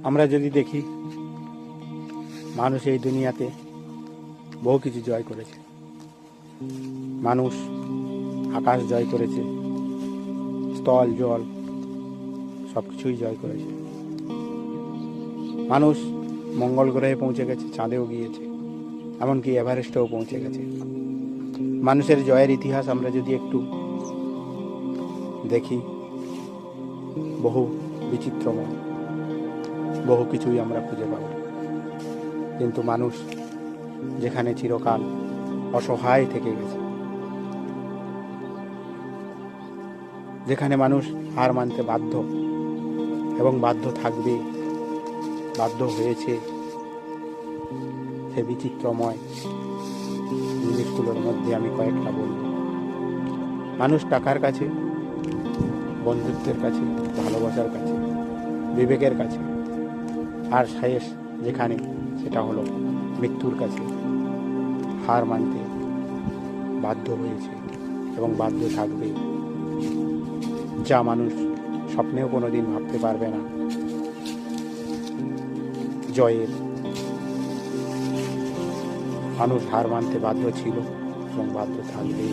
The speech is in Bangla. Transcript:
আমরা যদি দেখি, মানুষ এই দুনিয়াতে বহু কিছু জয় করেছে। মানুষ আকাশ জয় করেছে, স্থল জল সব কিছুই জয় করেছে। মানুষ মঙ্গল গ্রহে পৌঁছে গেছে, চাঁদেও গিয়েছে, এমনকি এভারেস্টেও পৌঁছে গেছে। মানুষের জয়ের ইতিহাস আমরা যদি একটু দেখি, বহু বিচিত্রময়, বহু কিছুই আমরা খুঁজে পাব। কিন্তু মানুষ যেখানে চিরকাল অসহায় থেকে গেছে, যেখানে মানুষ হার মানতে বাধ্য এবং বাধ্য থাকবে, বাধ্য হয়েছে, সে বিচিত্রময় জিনিসগুলোর মধ্যে আমি কয়েকটা বলব। মানুষ টাকার কাছে, বন্ধুত্বের কাছে, ভালোবাসার কাছে, বিবেকের কাছে, আর শেষ যেখানে সেটা হলো মৃত্যুর কাছে হার মানতে বাধ্য হয়েছে এবং বাধ্য থাকবে, যা মানুষ স্বপ্নেও কোনোদিন ভাবতে পারবে না। জয়ের মানুষ হার মানতে বাধ্য ছিল এবং বাধ্য থাকবে।